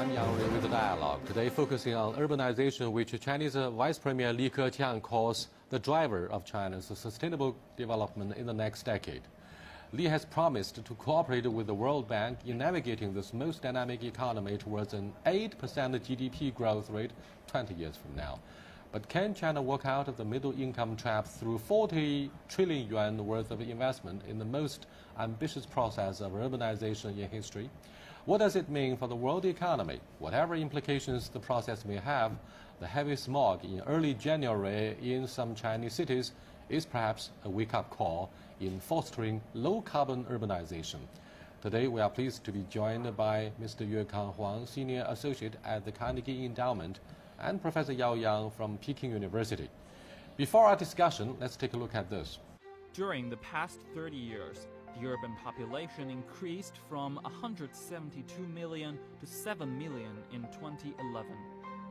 I'm Yang Ren with the Dialogue. Today focusing on urbanization, which Chinese Vice Premier Li Keqiang calls the driver of China's sustainable development in the next decade. Li has promised to cooperate with the World Bank in navigating this most dynamic economy towards an 8% GDP growth rate 20 years from now. But can China work out of the middle income trap through 40 trillion yuan worth of investment in the most ambitious process of urbanization in history? What does it mean for the world economy? Whatever implications the process may have, the heavy smog in early January in some Chinese cities is perhaps a wake-up call in fostering low-carbon urbanization. Today, we are pleased to be joined by Mr. Yuekang Huang, Senior Associate at the Carnegie Endowment, and Professor Yao Yang from Peking University. Before our discussion, let's take a look at this. During the past 30 years, the urban population increased from 172 million to 7 million in 2011.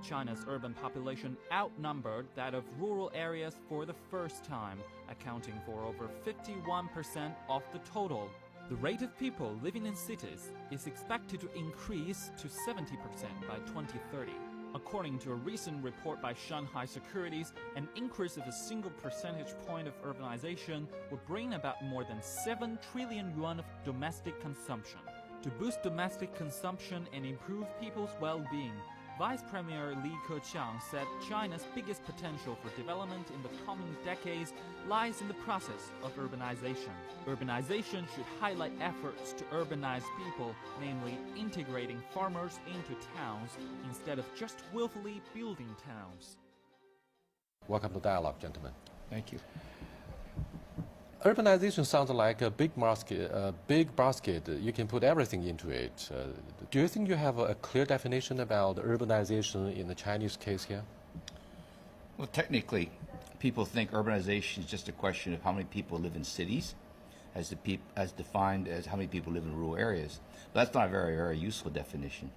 China's urban population outnumbered that of rural areas for the first time, accounting for over 51% of the total. The rate of people living in cities is expected to increase to 70% by 2030. According to a recent report by Shanghai Securities, an increase of a single percentage point of urbanization would bring about more than 7 trillion yuan of domestic consumption. To boost domestic consumption and improve people's well-being, Vice Premier Li Keqiang said China's biggest potential for development in the coming decades lies in the process of urbanization. Urbanization should highlight efforts to urbanize people, namely integrating farmers into towns instead of just willfully building towns. Welcome to Dialogue, gentlemen. Thank you. Urbanization sounds like a big basket. You can put everything into it. Do you think you have a clear definition about urbanization in the Chinese case here? Well, technically, people think urbanization is just a question of how many people live in cities, as defined as how many people live in rural areas. But that's not a very, very useful definition.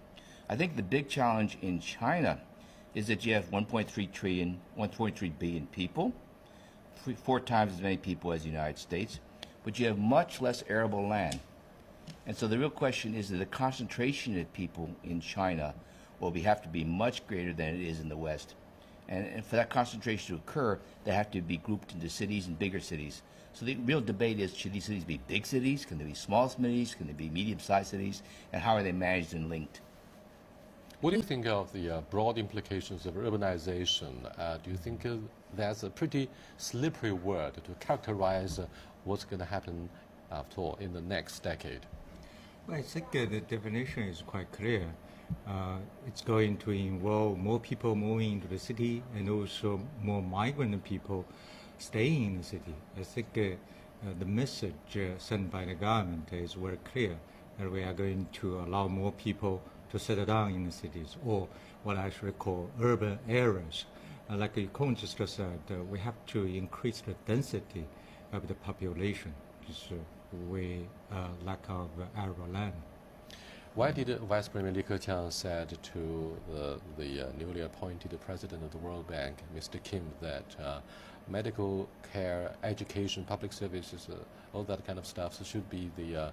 I think the big challenge in China is that you have 1.3 billion people, 4 times as many people as the United States, but you have much less arable land. And so the real question is that the concentration of people in China will have to be much greater than it is in the West. And for that concentration to occur, they have to be grouped into cities and bigger cities. So the real debate is, should these cities be big cities? Can they be small cities? Can they be medium-sized cities? And how are they managed and linked? What do you think of the broad implications of urbanization? Do you think that's a pretty slippery word to characterize what's going to happen after all in the next decade? Well, I think the definition is quite clear. It's going to involve more people moving into the city and also more migrant people staying in the city. I think the message sent by the government is very clear that we are going to allow more people to settle down in the cities, or what I should call urban areas. Like the economist said, we have to increase the density of the population. We lack of arable land. Why did Vice Premier Li Keqiang said to the newly appointed president of the World Bank, Mr. Kim, that medical care, education, public services, all that kind of stuff should be the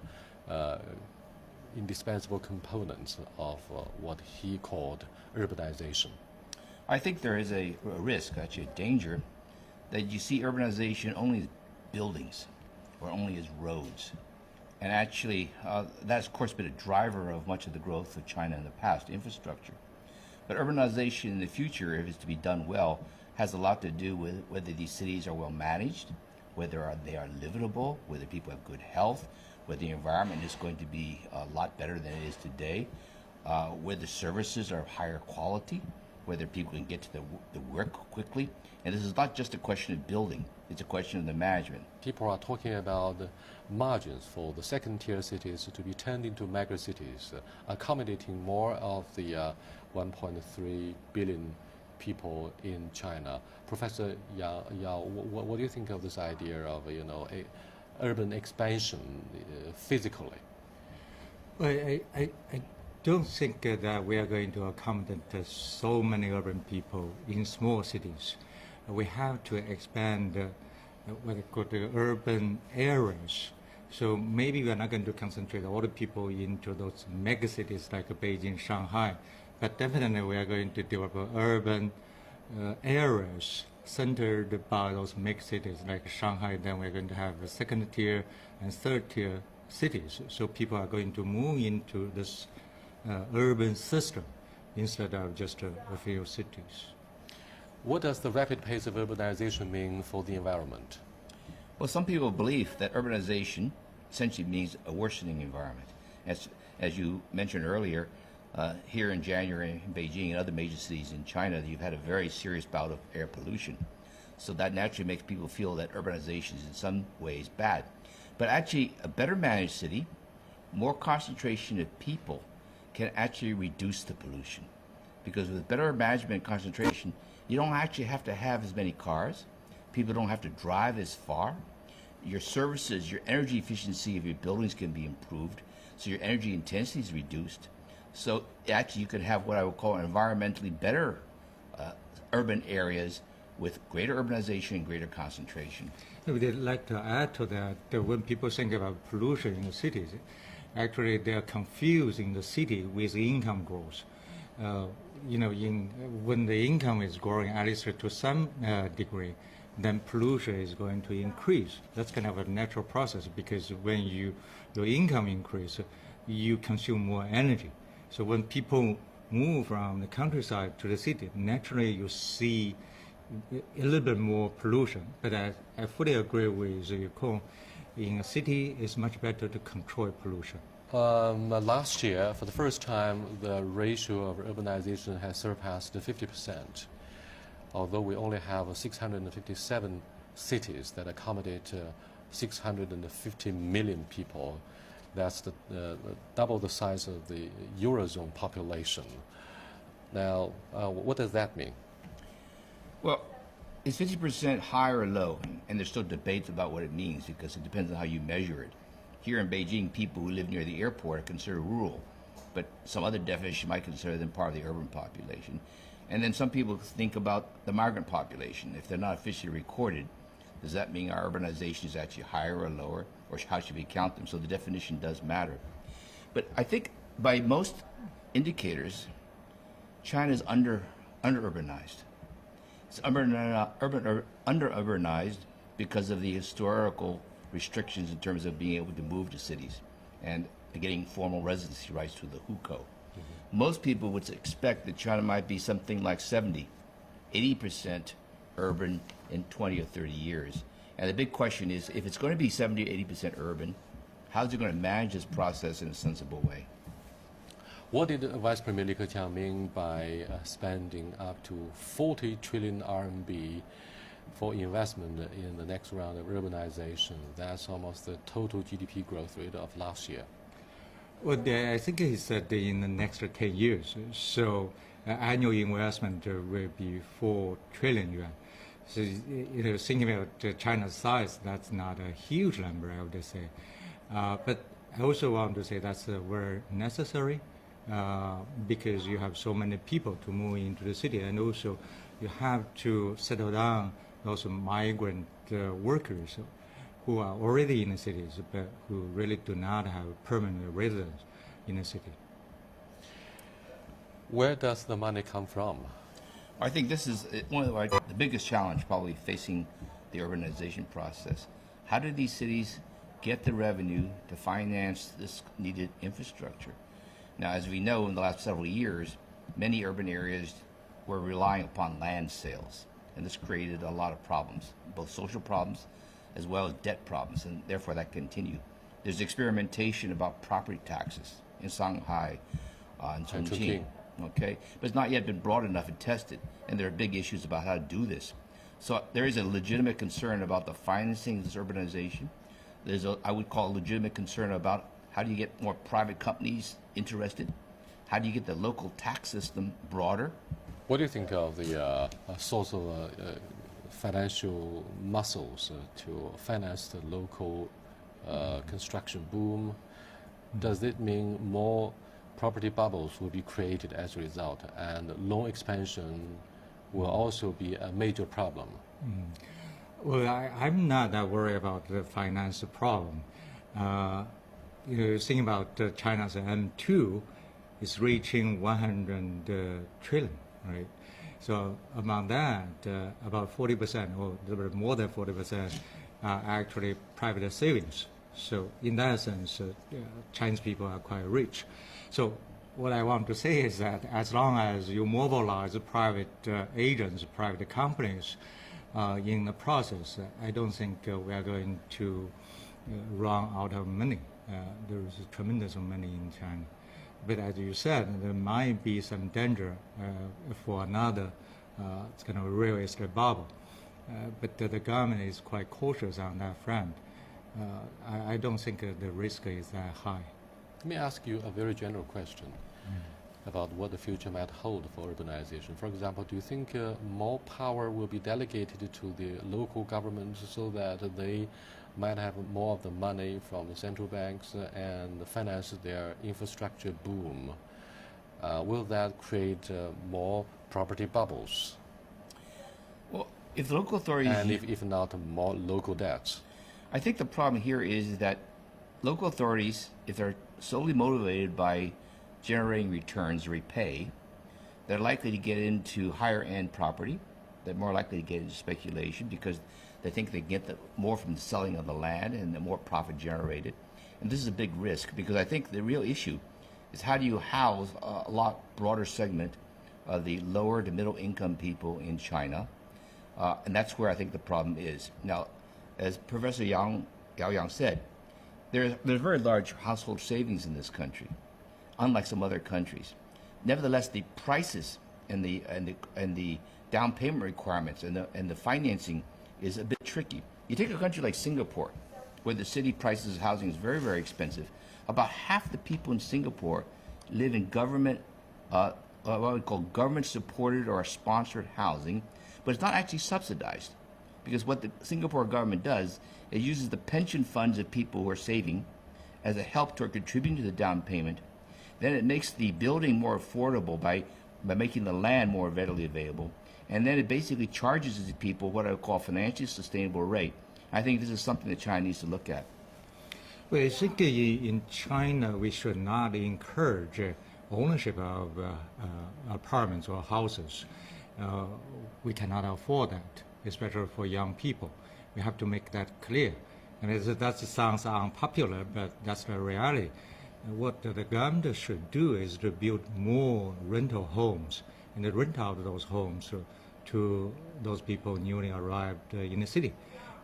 indispensable components of what he called urbanization? I think there is a risk, actually a danger, that you see urbanization only as buildings or only as roads. And actually, that's of course been a driver of much of the growth of China in the past, infrastructure. But urbanization in the future, if it's to be done well, has a lot to do with whether these cities are well managed, whether they are livable, whether people have good health, whether the environment is going to be a lot better than it is today, whether services are of higher quality, whether people can get to the work quickly. And this is not just a question of building, it's a question of the management. People are talking about margins for the second-tier cities to be turned into mega cities, accommodating more of the 1.3 billion people in China. Professor Yao, what do you think of this idea of urban expansion physically? Well, I don't think that we are going to accommodate so many urban people in small cities. We have to expand what we call the urban areas So maybe we're not going to concentrate all the people into those mega cities like Beijing, Shanghai, but definitely we are going to develop urban areas centered by those mega cities like Shanghai. Then we're going to have a second tier and third tier cities. So people are going to move into this urban system instead of just a few cities. What does the rapid pace of urbanization mean for the environment? Well, some people believe that urbanization essentially means a worsening environment. As you mentioned earlier, here in January in Beijing and other major cities in China, you've had a very serious bout of air pollution. So that naturally makes people feel that urbanization is in some ways bad. But actually, a better managed city, more concentration of people, can actually reduce the pollution. Because with better management concentration, you don't actually have to have as many cars. People don't have to drive as far. Your services, your energy efficiency of your buildings can be improved. So your energy intensity is reduced. So actually you can have what I would call environmentally better urban areas with greater urbanization and greater concentration. I would like to add to that when people think about pollution in the cities, actually they are confusing the city with income growth. When the income is growing, at least to some degree, then pollution is going to increase. That's kind of a natural process because when your income increases, you consume more energy. So when people move from the countryside to the city, naturally you see a little bit more pollution. But I fully agree with you, Kong. In a city, it's much better to control pollution. Last year, for the first time, the ratio of urbanization has surpassed 50%. Although we only have 657 cities that accommodate 650 million people, that's double the size of the Eurozone population. Now, what does that mean? Well, is 50% high or low? And there's still debates about what it means because it depends on how you measure it. Here in Beijing, people who live near the airport are considered rural, but some other definition might consider them part of the urban population. And then some people think about the migrant population. If they're not officially recorded, does that mean our urbanization is actually higher or lower, or how should we count them? So the definition does matter. But I think by most indicators, China is under-urbanized. It's under-urbanized because of the historical restrictions in terms of being able to move to cities and getting formal residency rights through the hukou. Most people would expect that China might be something like 70, 80% urban in 20 or 30 years. And the big question is, if it's going to be 70 or 80% urban, how is it going to manage this process in a sensible way? What did Vice Premier Li Keqiang mean by spending up to 40 trillion RMB for investment in the next round of urbanization? That's almost the total GDP growth rate of last year. Well, I think he said in the next 10 years. So annual investment will be 4 trillion yuan. So, thinking about China's size, that's not a huge number, I would say. But I also want to say that's very necessary because you have so many people to move into the city, and also you have to settle down those migrant workers who are already in the cities, but who really do not have permanent residence in the city. Where does the money come from? I think this is one of the biggest challenge probably facing the urbanization process. How do these cities get the revenue to finance this needed infrastructure? Now, as we know, in the last several years, many urban areas were relying upon land sales, and this created a lot of problems, both social problems as well as debt problems, and therefore that continued. There's experimentation about property taxes in Shanghai and Chongqing, okay? But it's not yet been broad enough and tested, and there are big issues about how to do this. So there is a legitimate concern about the financing of this urbanization. There's I would call a legitimate concern about how do you get more private companies interested? How do you get the local tax system broader? What do you think of the source of financial muscles to finance the local construction boom? Does it mean more property bubbles will be created as a result, and loan expansion will also be a major problem? Well, I'm not that worried about the finance problem. Think about China's M2 is reaching 100 trillion, right? So among that, about 40% or a little bit more than 40% are actually private savings. So in that sense, Chinese people are quite rich. So what I want to say is that as long as you mobilize private agents, private companies in the process, I don't think we are going to run out of money. There is a tremendous money in China. But as you said, there might be some danger for another kind of real estate bubble. But the government is quite cautious on that front. I don't think the risk is that high. Let me ask you a very general question about what the future might hold for urbanization. For example, do you think more power will be delegated to the local governments so that they might have more of the money from the central banks and finance their infrastructure boom? Will that create more property bubbles? Well, if the local authorities... And if not, more local debts? I think the problem here is that local authorities, if they're solely motivated by generating returns to repay, they're likely to get into higher end property. They're more likely to get into speculation because they think they get more from the selling of the land and the more profit generated. And this is a big risk because I think the real issue is how do you house a lot broader segment of the lower to middle income people in China. And that's where I think the problem is. Now, as Professor Yao Yang said, there's very large household savings in this country, unlike some other countries. Nevertheless, the prices and the down payment requirements and the financing is a bit tricky. You take a country like Singapore, where the city prices of housing is very, very expensive. About half the people in Singapore live in government, what we call government-supported or sponsored housing, but it's not actually subsidized. Because what the Singapore government does, it uses the pension funds of people who are saving as a help toward contributing to the down payment. Then it makes the building more affordable by making the land more readily available. And then it basically charges the people what I would call a financially sustainable rate. I think this is something that China needs to look at. Well, I think in China we should not encourage ownership of apartments or houses. We cannot afford that, especially for young people. We have to make that clear. And that sounds unpopular, but that's the reality. What the government should do is to build more rental homes and rent out those homes to those people newly arrived in the city.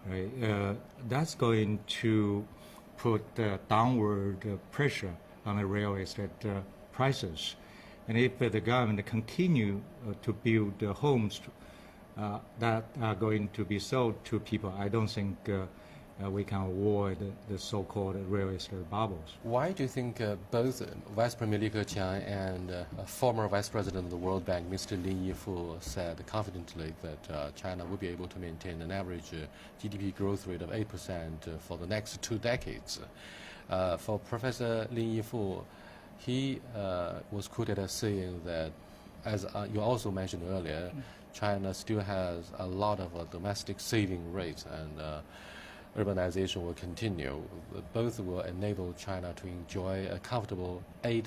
Right? That's going to put downward pressure on the real estate prices. And if the government continue to build homes that are going to be sold to people, I don't think we can avoid the so-called real estate bubbles. Why do you think both Vice Premier Li Keqiang and former Vice President of the World Bank, Mr. Lin Yifu, said confidently that China will be able to maintain an average GDP growth rate of 8% for the next 2 decades? For Professor Lin Yifu, he was quoted as saying that, as you also mentioned earlier, China still has a lot of domestic saving rates, and urbanization will continue. Both will enable China to enjoy a comfortable 8%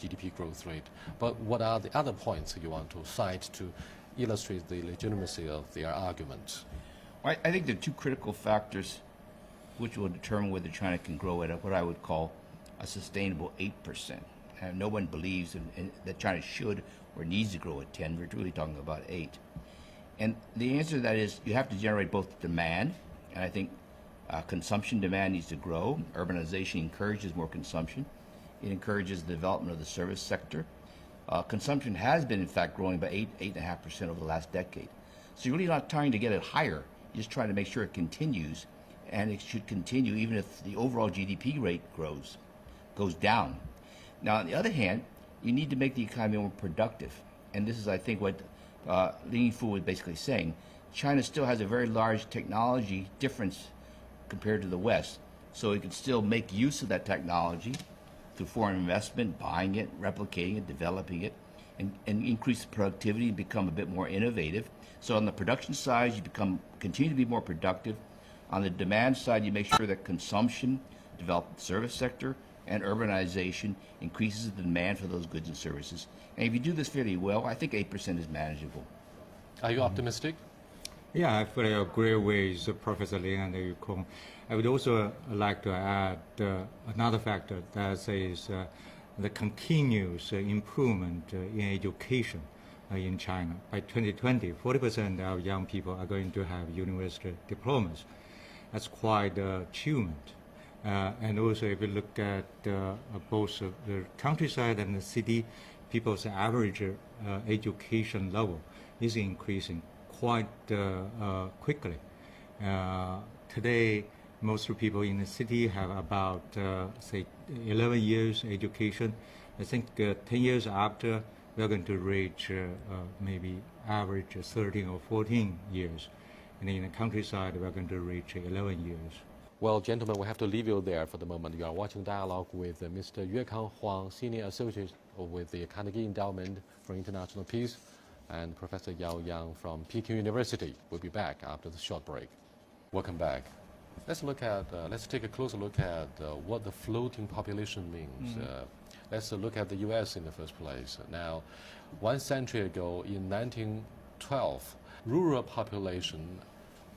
GDP growth rate. But what are the other points you want to cite to illustrate the legitimacy of their argument? I think there are 2 critical factors which will determine whether China can grow at what I would call a sustainable 8%. And no one believes that China should or needs to grow at 10. We're really talking about 8. And the answer to that is you have to generate both demand, and I think consumption demand needs to grow. Urbanization encourages more consumption. It encourages the development of the service sector. Consumption has been, in fact, growing by 8.5% over the last decade. So you're really not trying to get it higher. You're just trying to make sure it continues, and it should continue even if the overall GDP rate goes down. Now, on the other hand, you need to make the economy more productive. And this is, I think, what Lin Yifu was basically saying. China still has a very large technology difference compared to the West. So it can still make use of that technology through foreign investment, buying it, replicating it, developing it, and increase productivity and become a bit more innovative. So on the production side, you continue to be more productive. On the demand side, you make sure that consumption develop the service sector, and urbanization increases the demand for those goods and services. And if you do this fairly well, I think 8% is manageable. Are you optimistic? Yeah, I fully agree with Professor Lin and Yu Kong. I would also like to add another factor that is the continuous improvement in education in China. By 2020, 40% of young people are going to have university diplomas. That's quite an achievement. And also, if you look at both the countryside and the city, people's average education level is increasing quite quickly. Today, most people in the city have about, say, 11 years education. I think 10 years after, we're going to reach maybe average 13 or 14 years. And in the countryside, we're going to reach 11 years. Well, gentlemen, we have to leave you there for the moment. You are watching Dialogue with Mr. Yuekang Huang, Senior Associate with the Carnegie Endowment for International Peace, and Professor Yao Yang from Peking University. We'll be back after the short break. Welcome back. Let's take a closer look at what the floating population means. Let's look at the U.S. in the first place. Now, 1 century ago, in 1912, rural population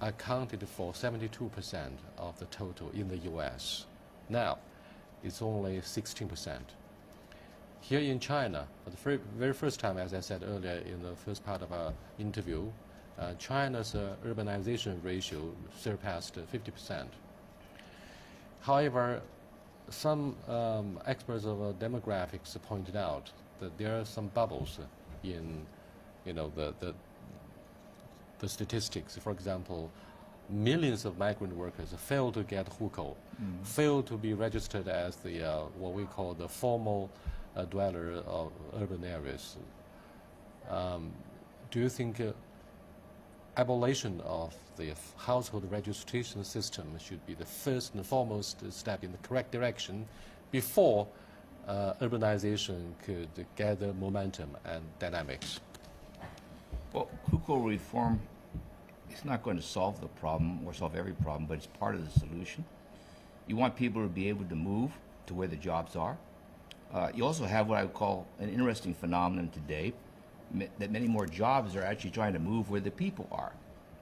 accounted for 72% of the total in the U.S. Now, it's only 16%. Here in China, for the very first time, as I said earlier in the first part of our interview, China's urbanization ratio surpassed 50%. However, some experts of demographics pointed out that there are some bubbles in, the statistics. For example, millions of migrant workers fail to get hukou, fail to be registered as the what we call the formal dweller of urban areas. Do you think abolition of the household registration system should be the first and foremost step in the correct direction before urbanization could gather momentum and dynamics? Well, hukou reform is not going to solve the problem or solve every problem, but it's part of the solution. You want people to be able to move to where the jobs are. You also have what I would call an interesting phenomenon today, that many more jobs are actually trying to move where the people are.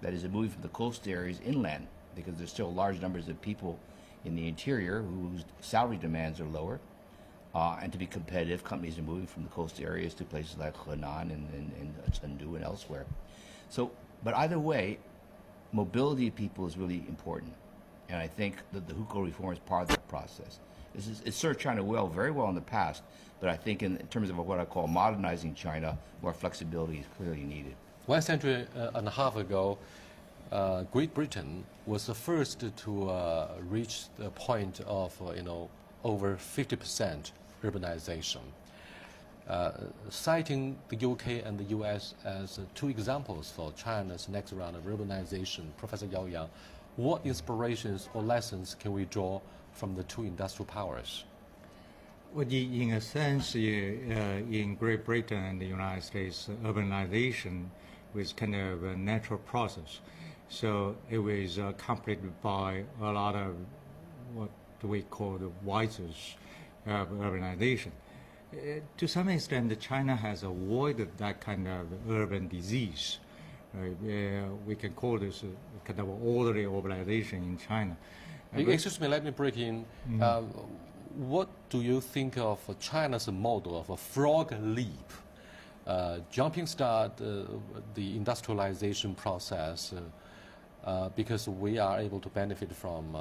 That is, moving from the coast areas inland, because there's still large numbers of people in the interior whose salary demands are lower. And to be competitive, companies are moving from the coast areas to places like Henan and Chengdu and elsewhere. So, but either way, mobility of people is really important. And I think that the hukou reform is part of that process. It's served China very well in the past, but I think in terms of what I call modernizing China, more flexibility is clearly needed. 1 century and a half ago, Great Britain was the first to reach the point of over 50% urbanization. Citing the UK and the US as two examples for China's next round of urbanization, Professor Yao Yang, what inspirations or lessons can we draw from the two industrial powers? Well, in a sense, in Great Britain and the United States, urbanization was kind of a natural process. So it was accompanied by a lot of what we call the vices of urbanization. To some extent, China has avoided that kind of urban disease. We can call this kind of orderly urbanization in China. Excuse me, let me break in. What do you think of China's model of a frog leap, jumping start the industrialization process, because we are able to benefit from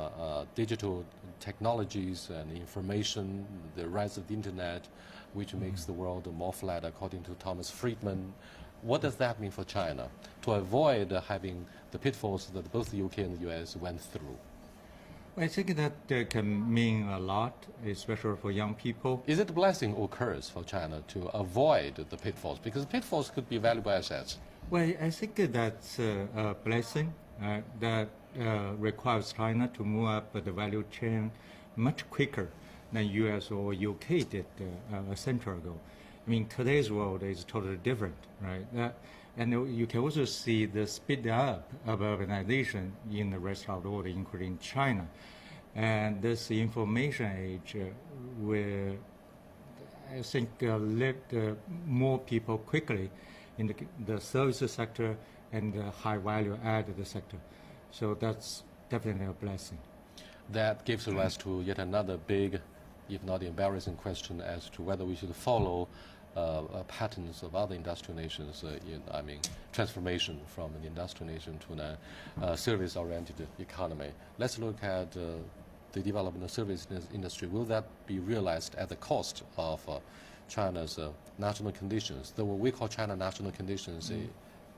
digital technologies and information, the rise of the internet, which makes the world more flat, according to Thomas Friedman. What does that mean for China to avoid having the pitfalls that both the UK and the US went through? I think that can mean a lot, especially for young people. Is it a blessing or curse for China to avoid the pitfalls? Because pitfalls could be valuable assets. Well, I think that's a blessing that requires China to move up the value chain much quicker than US or UK did a century ago. I mean, today's world is totally different, right? And you can also see the speed up of urbanization in the rest of the world, including China. And this information age will, I think, lift more people quickly in the services sector and the high value added sector. So that's definitely a blessing. That gives rise to yet another big, if not embarrassing question as to whether we should follow patterns of other industrial nations transformation from an industrial nation to a service-oriented economy. Let's look at the development of service industry. Will that be realized at the cost of China's national conditions? The what we call China national conditions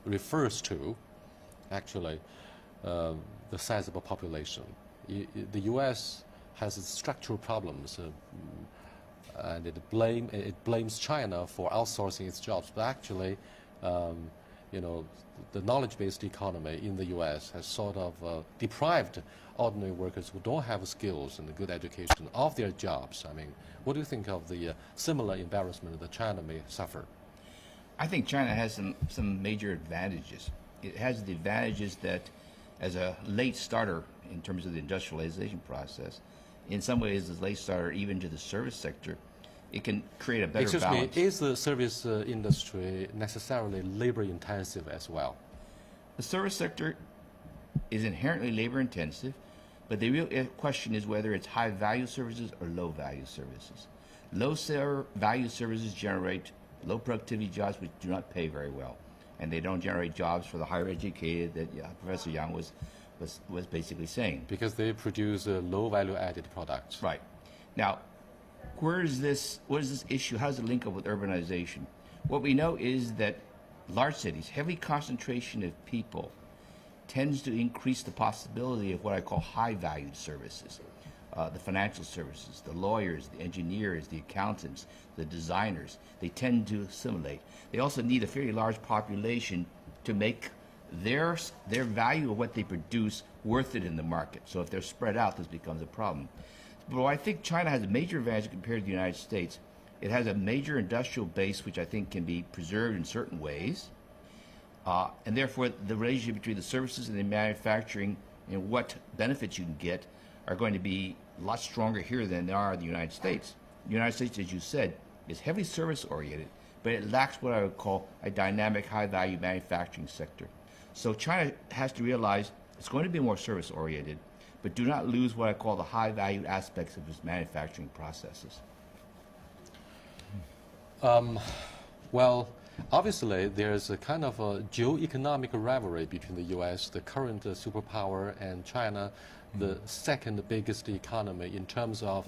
refers to actually the size of a population. The U.S. has structural problems, and it blames China for outsourcing its jobs. But actually, the knowledge-based economy in the U.S. has sort of deprived ordinary workers who don't have skills and a good education of their jobs. I mean, what do you think of the similar embarrassment that China may suffer? I think China has some major advantages. It has the advantages that as a late starter in terms of the industrialization process, in some ways as a late starter even to the service sector, it can create a better balance. Excuse me, is the service industry necessarily labor intensive as well? The service sector is inherently labor intensive, but the real question is whether it's high value services or low value services. Low value services generate low productivity jobs which do not pay very well, and they don't generate jobs for the higher educated that Professor Yang was basically saying. Because they produce low value added products. Right. Now, what is this issue? How does it link up with urbanization? What we know is that large cities, heavy concentration of people, tends to increase the possibility of what I call high-valued services. The financial services, the lawyers, the engineers, the accountants, the designers, they tend to assimilate. They also need a fairly large population to make their value of what they produce worth it in the market. So if they're spread out, this becomes a problem. But I think China has a major advantage compared to the United States. It has a major industrial base which I think can be preserved in certain ways. And therefore, the relationship between the services and the manufacturing and what benefits you can get are going to be a lot stronger here than they are in the United States. The United States, as you said, is heavily service-oriented, but it lacks what I would call a dynamic, high-value manufacturing sector. So China has to realize it's going to be more service-oriented, but do not lose what I call the high-value aspects of its manufacturing processes. Well, obviously, there's a kind of a geo-economic rivalry between the U.S., the current superpower, and China, the second biggest economy in terms of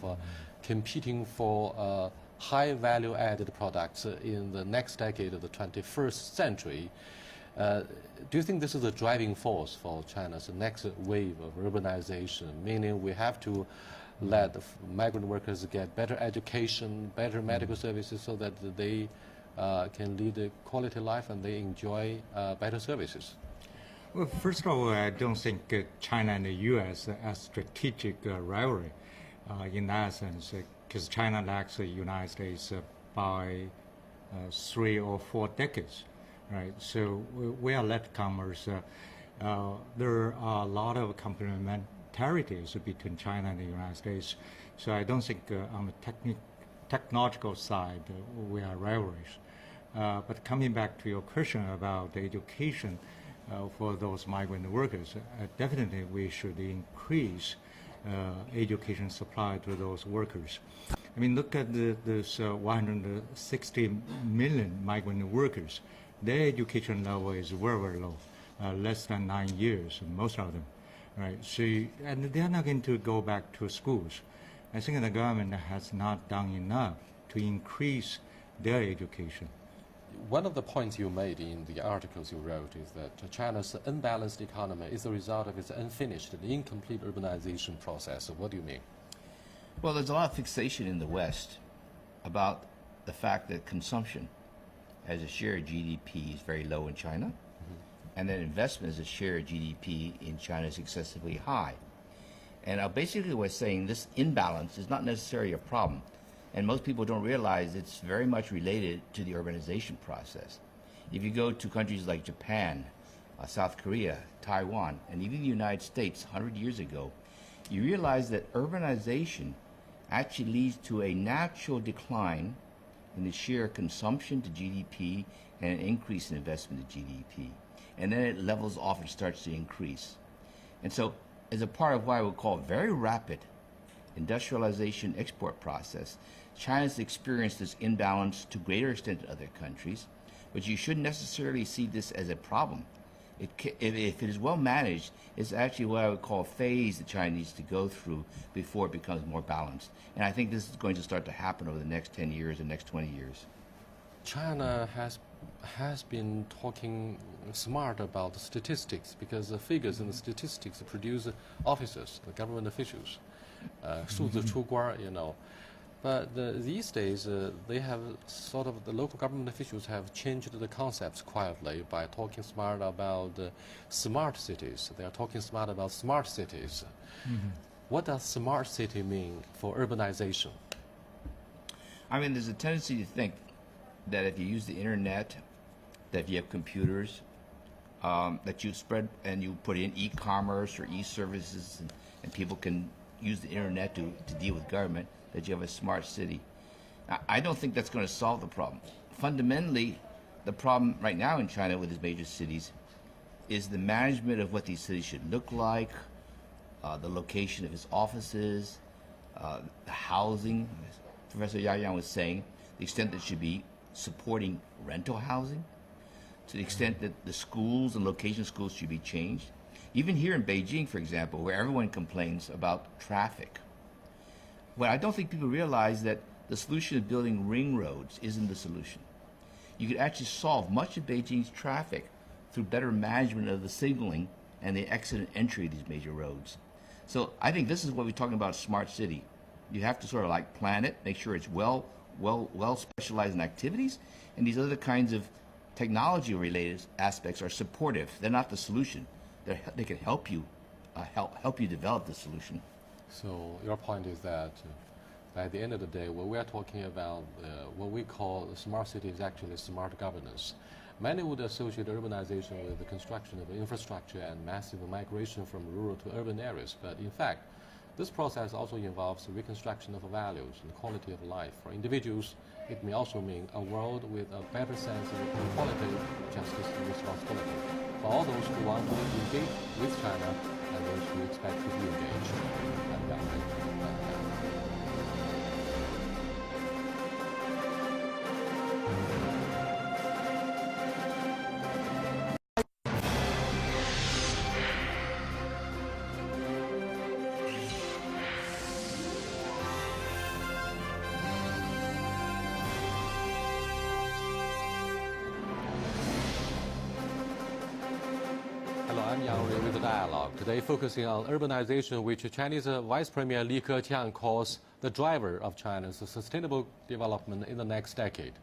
competing for high value-added products in the next decade of the 21st century. Do you think this is a driving force for China's next wave of urbanization, meaning we have to let migrant workers get better education, better medical services so that they can lead a quality life and they enjoy better services? Well, first of all, I don't think China and the U.S. are strategic rivalry in that sense, because China lags the United States by 3 or 4 decades, right? So we are latecomers. There are a lot of complementarities between China and the United States. So I don't think on the technological side we are rivals. But coming back to your question about the education for those migrant workers, definitely we should increase education supply to those workers. I mean, look at this 160 million migrant workers. Their education level is very, very low, less than 9 years, most of them, right? So, and they're not going to go back to schools. I think the government has not done enough to increase their education. One of the points you made in the articles you wrote is that China's unbalanced economy is the result of its unfinished and incomplete urbanization process. So what do you mean? Well, there's a lot of fixation in the West about the fact that consumption as a share of GDP is very low in China, and that investment as a share of GDP in China is excessively high. And basically we're saying this imbalance is not necessarily a problem. And most people don't realize it's very much related to the urbanization process. If you go to countries like Japan, South Korea, Taiwan, and even the United States 100 years ago, you realize that urbanization actually leads to a natural decline in the share of consumption to GDP and an increase in investment to GDP. And then it levels off and starts to increase. And so, as a part of what I would call very rapid industrialization export process, China's experienced this imbalance to greater extent than other countries, but you shouldn't necessarily see this as a problem. If it is well managed, it's actually what I would call a phase that China needs to go through before it becomes more balanced. And I think this is going to start to happen over the next 10 years and next 20 years. China has been talking smart about the statistics because the figures in the statistics produce officers, the government officials, 数字出官, you know. But these days, they have sort of, the local government officials have changed the concepts quietly by talking smart about smart cities. They are talking smart about smart cities. Mm-hmm. What does smart city mean for urbanization? I mean, there's a tendency to think that if you use the internet, that if you have computers, that you spread and you put in e-commerce or e-services and people can use the internet to deal with government, that you have a smart city. Now, I don't think that's going to solve the problem. Fundamentally, the problem right now in China with its major cities is the management of what these cities should look like, the location of its offices, the housing. As Professor Yang was saying, the extent that it should be supporting rental housing, to the extent that the schools and location of schools should be changed. Even here in Beijing, for example, where everyone complains about traffic. Well, I don't think people realize that the solution of building ring roads isn't the solution. You could actually solve much of Beijing's traffic through better management of the signaling and the exit and entry of these major roads. So I think this is what we're talking about, a smart city. You have to sort of like plan it, make sure it's well specialized in activities, and these other kinds of technology-related aspects are supportive. They're not the solution. They can help you develop the solution. So your point is that at the end of the day, when we are talking about what we call smart city is actually smart governance. Many would associate urbanization with the construction of infrastructure and massive migration from rural to urban areas. But in fact, this process also involves reconstruction of values and quality of life. For individuals, it may also mean a world with a better sense of equality, justice, and responsibility. For all those who want to engage with China and those who expect to be engaged. I'm Yang Wei. I'm Yang Wei with the Dialogue. Today focusing on urbanization, which Chinese Vice Premier Li Keqiang calls the driver of China's sustainable development in the next decade.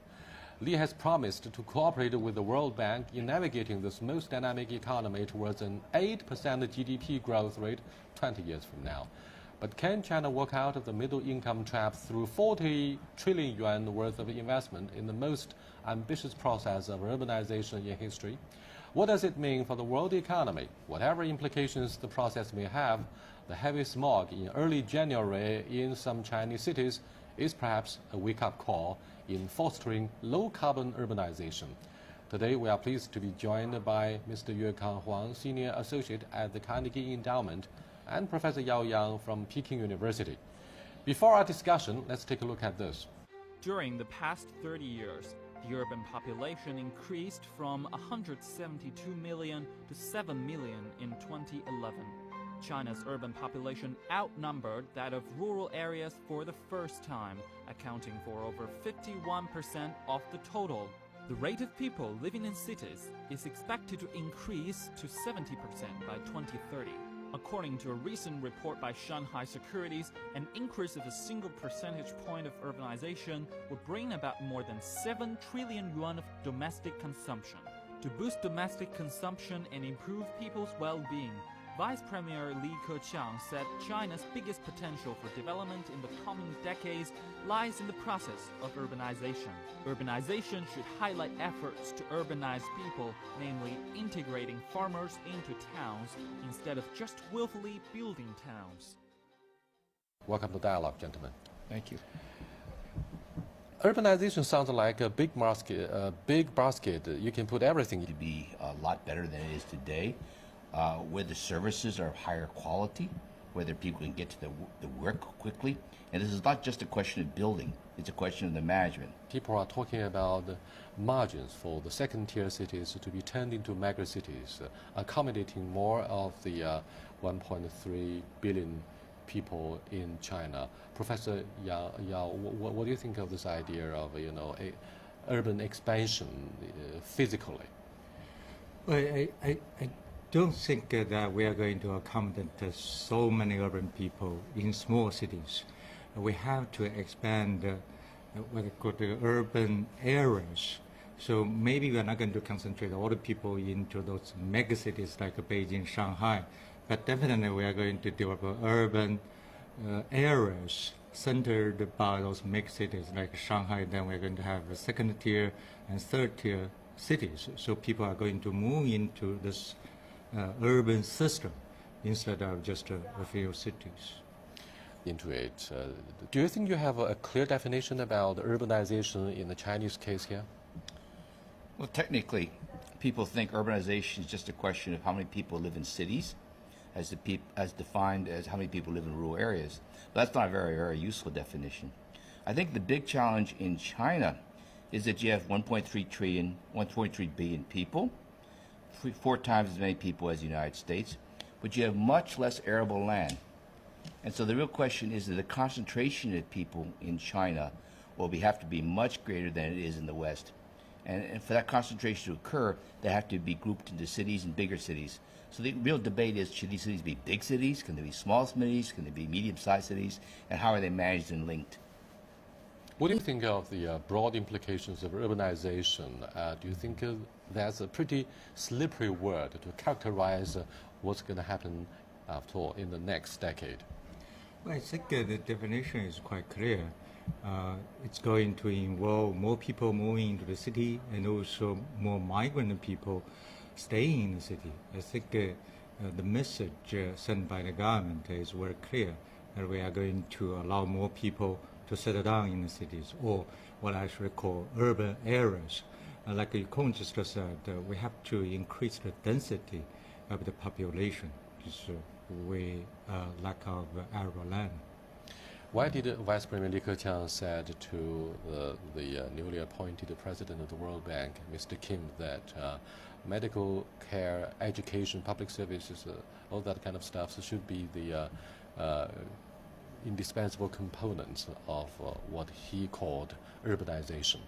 Li has promised to cooperate with the World Bank in navigating this most dynamic economy towards an 8% GDP growth rate 20 years from now. But can China work out of the middle income trap through 40 trillion yuan worth of investment in the most ambitious process of urbanization in history? What does it mean for the world economy? Whatever implications the process may have, the heavy smog in early January in some Chinese cities is perhaps a wake-up call in fostering low-carbon urbanization. Today, we are pleased to be joined by Mr. Yuekang Huang, Senior Associate at the Carnegie Endowment, and Professor Yao Yang from Peking University. Before our discussion, let's take a look at this. During the past 30 years, the urban population increased from 172 million to 7 million in 2011. China's urban population outnumbered that of rural areas for the first time, accounting for over 51% of the total. The rate of people living in cities is expected to increase to 70% by 2030. According to a recent report by Shanghai Securities, an increase of a single percentage point of urbanization would bring about more than 7 trillion yuan of domestic consumption. To boost domestic consumption and improve people's well-being, Vice Premier Li Keqiang said China's biggest potential for development in the coming decades lies in the process of urbanization. Urbanization should highlight efforts to urbanize people, namely integrating farmers into towns instead of just willfully building towns. Welcome to Dialogue, gentlemen. Thank you. Urbanization sounds like a big basket. You can put everything. To be a lot better than it is today, where the services are of higher quality, whether people can get to the work quickly. And this is not just a question of building, it's a question of the management. People are talking about the margins for the second-tier cities to be turned into mega cities, accommodating more of the 1.3 billion people in China. Professor Yao, what do you think of this idea of urban expansion physically? Well, I don't think that we are going to accommodate so many urban people in small cities. We have to expand what we call the urban areas. So maybe we are not going to concentrate all the people into those mega cities like Beijing, Shanghai, but definitely we are going to develop urban areas centered by those mega cities like Shanghai. Then we're going to have second tier and third tier cities. So people are going to move into this urban system instead of just a few cities. Into it. Do you think you have a clear definition about urbanization in the Chinese case here? Well, technically, people think urbanization is just a question of how many people live in cities, as defined as how many people live in rural areas. But that's not a very, very useful definition. I think the big challenge in China is that you have 1.3 billion people, 4 times as many people as the United States, but you have much less arable land. And so the real question is that the concentration of people in China will have to be much greater than it is in the West. And for that concentration to occur, they have to be grouped into cities and bigger cities. So the real debate is, should these cities be big cities? Can they be small cities? Can they be medium-sized cities? And how are they managed and linked? What do you think of the broad implications of urbanization? Do you think that's a pretty slippery word to characterize what's going to happen after all in the next decade? Well, I think the definition is quite clear. It's going to involve more people moving into the city and also more migrant people staying in the city. I think the message sent by the government is very clear that we are going to allow more people to settle down in the cities, or what I should call urban areas. Like the economist just said, we have to increase the density of the population. We lack of arable land. Why did Vice Premier Li Keqiang said to the newly appointed president of the World Bank, Mr. Kim, that medical care, education, public services, all that kind of stuff should be the indispensable components of what he called urbanization?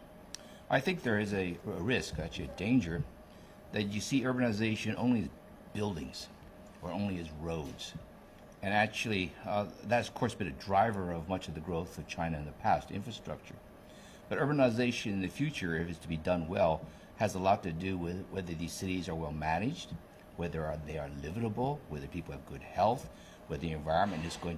I think there is a risk, actually a danger, that you see urbanization only as buildings or only as roads. And actually, that's of course been a driver of much of the growth of China in the past, infrastructure. But urbanization in the future, if it's to be done well, has a lot to do with whether these cities are well managed, whether they are livable, whether people have good health, whether the environment is going